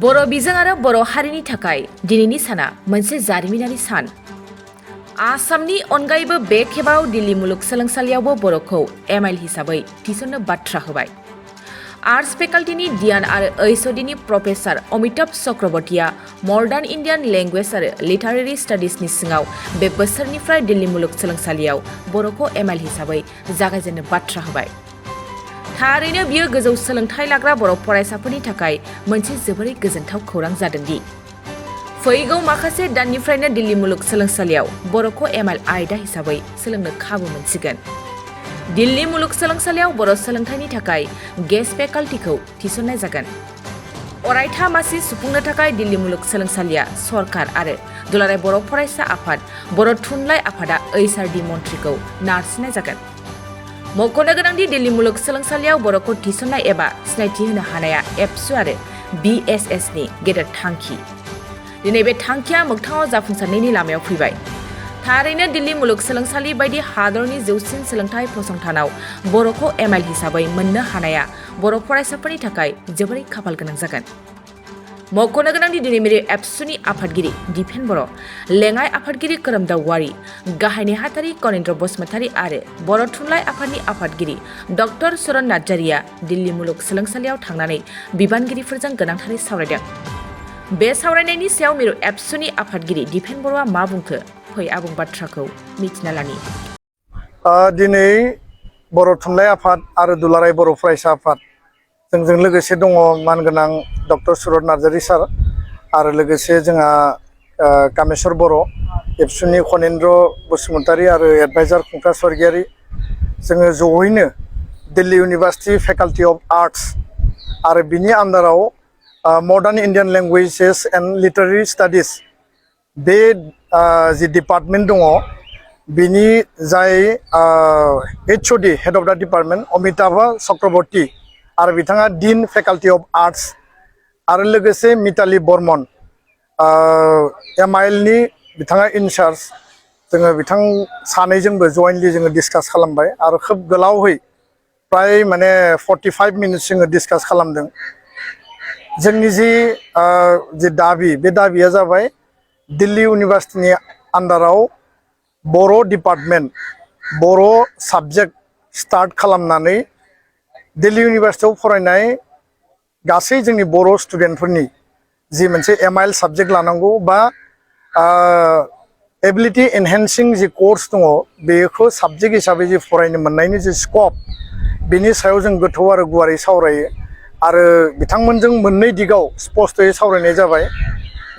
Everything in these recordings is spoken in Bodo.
बर' बिजों आरो बर' हारिनि थाखाय दिनैनि साना मोनसे जारिमिनारि सान। आसामनि अनगायैबो बे खेबाव दिल्ली मुलुगसोलोंसालियावबो बर'खौ एमआइएल हिसाबै थिसननो बाथ्रा होबाय। आर्ट्स फेकाल्टिनि धियान आरो ओइसडीनि प्रफेसार अमिताभ चक्रवर्तीया मडार्न इन्डियान लेंगुवेज आरो लिटारेरि स्टाडिजनि सिङाव बे बोसोरनिफ्राय दिल्ली मुलुगसोलोंसालियाव बर'खौ एमआइएल हिसाबै जागायजेननो बाथ्रा होबाय। थारैनो बियो गोजौ सोलोंथाइ लाग्रा बर' फरायसाफोरनि थाखाय मोनसे जोबोरै गोजोनथाव खौरां जादोंदि फैगौ माखासे दाननिफ्रायनो दिल्ली मुलुगसोलोंसालियाव बर'खौ एमआइएल आयदा हिसाबै सोलोंनो खाबु मोनसिगोन। दिल्ली मुलुगसोलोंसालियाव बर' सोलोंथाइनि थाखाय गेस्ट फेकाल्टिखौ थिसननाय जागोन। अरायथा मासि सुफुंनो थाखाय दिल्ली मुलुगसोलोंसालिया सरकार आरो दुलाराय बर' फरायसा आफाद बर' थुनलाइ आफादा ओइसआरडि मन्थ्रिखौ नारसिननाय जागोन। मख'नो गोनांदि दिल्ली मुलुगसोलोंसालियाव बर'खौ थिसननाय एबा सिनायथि होनो हानाया एबसु आरो बिएसएसनि गेदेर थांखि। दिनै बे थांखिया मोगथाङाव जाफुंसारनायनि लामायाव फैबाय। थारैनो दिल्ली मुलुगसोलोंसालि बायदि हादरनि जौसिन सोलोंथाइ फसंथानाव बर'खौ एमआइएल हिसाबै मोननो हानाया बर' फरायसाफोरनि थाखाय जोबोरै खाफाल गोनां जागोन। मख'नो गोनांदि दिनै मेरे एबसुनि आफादगिरि दिपेन बर', लेङाइ आफादगिरि खोरोमदाव वारि, गाहाय नेहाथारि कनिन्द्र बसुमतारी आरो बर' थुनलाइ आफादनि आफादगिरि डक्टर चरण नार्जारिया दिल्ली मुलुगसोलोंसालियाव थांनानै बिबानगिरिफोरजों गोनांथारै सावरायदों। बे सावरायनायनि सायाव मिरु एबसुनि आफादगिरि दिपेन बर'आ मा बुंखो फै आबुं बाथ्राखौ मिथिना लानि। दिनै बर' थुनलाइ आफाद आरो दुलाराय बर' फरायसा आफाद जोंजों लोगोसे दङ मानगोनां डक्टर चरण नार्जारि सार आरो लोगोसे जोंहा कामेस्वर बर', एबसुनि कनिन्द्र बसुमतारी आरो एडभाइजार खुंथा स्वर्गियारि जोङो जयैनो Delhi university faculty of arts आरो बिनि आन्दाराव modern Indian languages and literary studies बे जि डिपार्टमेन्ट दङ बिनि जाय HOD head of the department Amitabh Chakraborty आरो बिथाङा डिन फेकाल्टि अफ आर्ट्स आरो लोगोसे मिताली बर्मन एमआइएलनि बिथाङा इनचार्ज जोङो बिथां सानैजोंबो जयेन्टलि जोङो डिसकास खालामबाय आरो खोब गोलावहै प्राय माने 45 मिनिट्स जोङो डिसकास खालामदों। जोंनि जि दाबि बे दाबिया जाबाय दिल्ली इउनिभार्सिटिनि आन्दाराव बर' डिपार्टमेन्ट बर' साबजेक्ट स्टार्ट खालामनानै दिल्ली इउनिभार्सिटियाव फरायनाय गासै जोंनि बर' स्टुडेन्टफोरनि जि मोनसे एमआइएल साबजेक्ट लानांगौ बा एबिलिटि एनहेन्सिं जि कर्स दङ बेखौ साबजेक्ट हिसाबै जि फरायनो मोननायनि जि स्कप बेनि सायाव जों गोथौ आरो गुवारै सावरायो आरो बिथांमोनजों मोननै दिगाव स्पष्टयै सावरायनाय जाबाय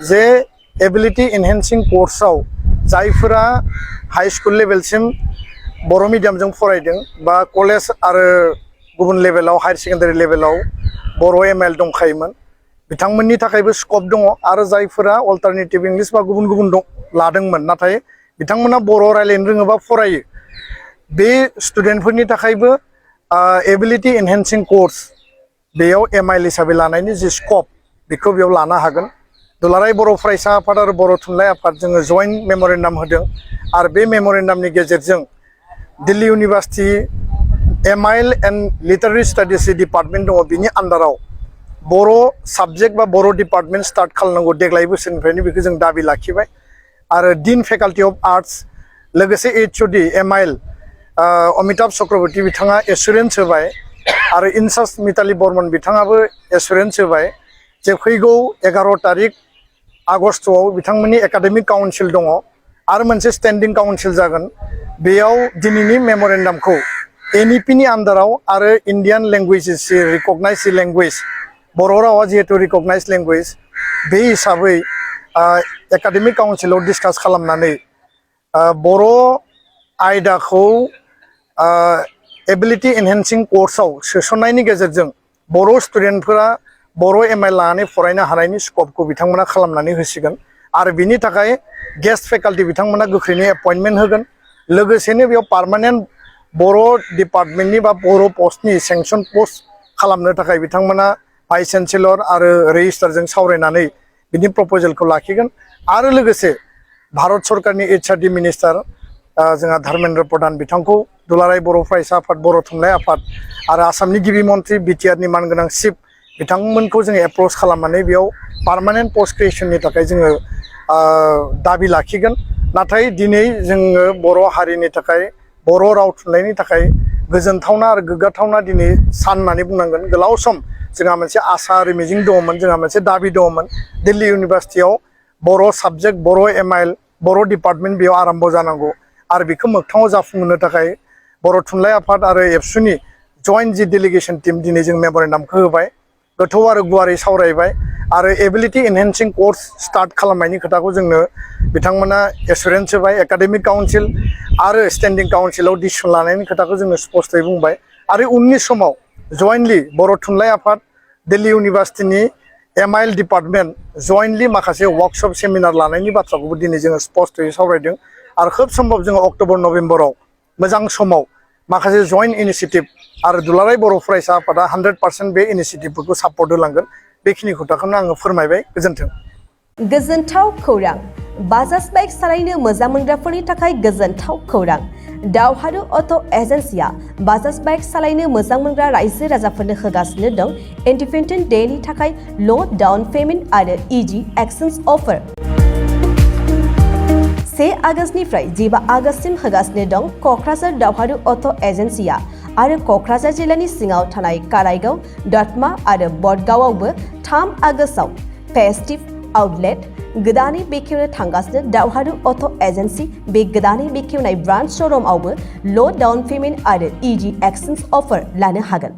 जे एबिलिटि एनहेन्सिं कर्सआव जायफोरा हाई स्कुल लेभेलसिम बर' मिडियामजों फरायदों बा कलेज आरो गुबुन लेभेलाव हायार सेकेन्डारि लेभेलाव बर' एमआइएल दंखायोमोन बिथांमोननि थाखायबो स्कप दङ आरो जायफोरा अल्टारनेटिभ इंलिश बा गुबुन गुबुन लादोंमोन नाथाय बिथांमोना बर' रायज्लायनो रोङोबा फरायो बे स्टुडेन्टफोरनि थाखायबो एबिलिटि एनहेन्सिं कर्स बेयाव एमआइएल हिसाबै लानायनि जि स्कप बेखौ बेयाव लानो हागोन। दुलाराय बर' फरायसा आफाद आरो बर' थुनलाइ आफाद जोङो जयेन्ट मेम'रेन्डाम होदों आरो बे मेम'रेन्डामनि गेजेरजों Delhi university MIL and literary studies department दङ बिनि आन्दाराव बर' साबजेक्ट बा बर' डिपार्टमेन्ट स्टार्ट खालामनांगौ देग्लाय बोसोरनिफ्रायनो बेखौ जों दाबि लाखिबाय आरो डिन फेकाल्टि अफ आर्ट्स लोगोसे एचओडी एमआइएल अमिताभ चक्रवर्ती बिथाङा एसुरेन्स होबाय आरो इनचार्ज मिताली बर्मन बिथाङाबो एसुरेन्स होबाय जे फैगौ 11 तारिख आगस्टआव बिथांमोननि एकाडेमिक काउन्सिल दङ आरो मोनसे स्टेन्डिं काउन्सिल जागोन बेयाव दिनैनि मेम'रेन्डामखौ एनइपिनि आन्दाराव आरो इन्डियान लेंगुवेजेस रिकगनाइज लेंगुवेज बर' रावा जिहेतु रिकगनाइज लेंगुवेज बे हिसाबै एकाडेमिक काउन्सिलाव डिसकास खालामनानै बर' आयदाखौ एबिलिटि एनहेन्सिं कर्सआव सोसननायनि गेजेरजों बर' स्टुडेन्टफोरा बर' एमआइएल लानानै फरायनो हानायनि स्कपखौ बिथांमोना खालामनानै होसिगोन आरो बिनि थाखाय गेस्ट फेकाल्टि बिथांमोना गोख्रैनो एपइन्टमेन्ट होगोन लोगोसेनो बेयाव पार्मानेन्ट बर' डिपार्टमेन्टनि बा बर' पस्टनि सेंसन पस्ट खालामनो थाखाय बिथांमोना भाइस चेन्सेलर आरो रेजिस्ट्रारजों सावरायनानै बिनि प्रप'जेलखौ लाखिगोन आरो लोगोसे भारत सरकारनि एचआरडि मिनिस्टार जोंहा धर्मेन्द्र प्रधान बिथांखौ दुलाराय बर' फरायसा आफाद बर' थुनलाइ आफाद आरो आसामनि गिबि मन्थ्रि बिटिआरनि मानगोनां चिफ बिथांमोनखौ जोङो एप्रोच खालामनानै बेयाव पार्मानेन्ट पस्ट क्रिएशननि थाखाय जोङो दाबि लाखिगोन नाथाय दिनै जोङो बर' हारिनि थाखाय बर' राव थुनलाइनि थाखाय गोजोनथावना आरो गोग्गाथावना दिनै सान होननानै बुंनांगोन गोलाव सम जोंहा मोनसे आसा आरो मिजिं दङमोन जोंहा मोनसे दाबि दङमोन दिल्ली इउनिभारसिटियाव बर' साबजेक्ट बर' एमआइएल बर' डिपार्टमेन्ट बेयाव आराम्भ जानांगौ आरो बेखौ मोगथाङाव जाफुंहोनो थाखाय बर' थुनलाइ आफाद आरो एबसुनि जइन्ट जि डेलिगेसन टीम दिनै जों मेम'रेन्डामखौ होबाय गोथौ आरो गुवारै सावरायबाय आरो एबिलिटि एनहेन्सिं कर्स स्टार्ट खालामनायनि खोथाखौ जोंनो बिथांमोना एसुरेन्स होबाय एकाडेमिक काउन्सिल आरो स्टेन्डिं काउन्सिलाव डिसिसन लानायनि खोथाखौ जोङो स्पष्टयै बुंबाय आरो उननि समाव जइन्टलि बर' थुनलाइ आफाद दिल्ली इउनिभारसिटिनि एमआइएल डिपार्टमेन्ट जइन्टलि माखासे वार्कशप सेमिनार लानायनि बाथ्राखौबो दिनै जोङो स्पष्टयै सावरायदों आरो खोब सम्भब जोङो अक्ट'बर नभेम्बराव मोजां समाव माखासे जइन्ट इनिशिएटिभ आरो दुलाराय बर' फरायसा आफादा 100% बे इनिशिएटिभफोरखौ सापर्ट होलांगोन बेखिनि खोथाखौनो आङो फोरमायबाय गोजोन्थों। गोजोनथाव खौरां बाजाज बाइक सालायनो मोजां मोनग्राफोरनि थाखाय गोजोनथाव खौरां दावहारु अट' एजेन्सिया बाजाज बाइक सालायनो मोजां मोनग्रा रायजो राजाफोरनो होगासिनो दं इन्डिपेन्डेन्ट डेनि थाखाय ल' डाउन पेमेन्ट आरो इजि एक्सचेन्ज अफार 1 आगस्तनिफ्राय 15 आगस्तसिम होगासिनो दं क'क्राझार दावहारु अट' एजेन्सिया आरो क'क्राझार जिल्लानि सिङाव थानाय काराइगाव दतमा आरो बडगावआवबो 3 आगस्टआव फेस्टिभ आउटलेट गोदानै बेखेवनो थांगासिनो दावहारु अट' एजेन्सि बे गोदानै बेखेवनाय ब्रान्च श'रुमआवबो ल' डाउन पेमेन्ट आरो इजि एक्सचेन्ज अफार लानो हागोन।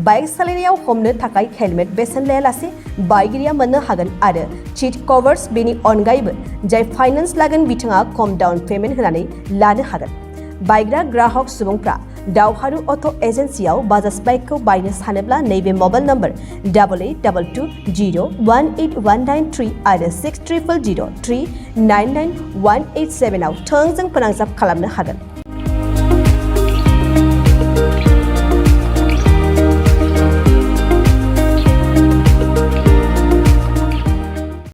बाइक सालायनायाव हमनो थाखाय हेलमेट बेसेन लायालासे बाइकगिरिया मोननो हागोन आरो सीट कभार्स बेनि अनगायैबो जाय फाइनान्स लागोन बिथाङा खम डाउन पेमेन्ट होनानै लानो हागोन। बायग्रा ग्राहक सुबुंफ्रा दावहारु अट' एजेन्सियाव बाजाज बाइकखौ बायनो सानोब्ला नैबे मबाइल नम्बर 8822018193 आरो 600003991187 आव थोंजों फोनांजाब खालामनो हागोन।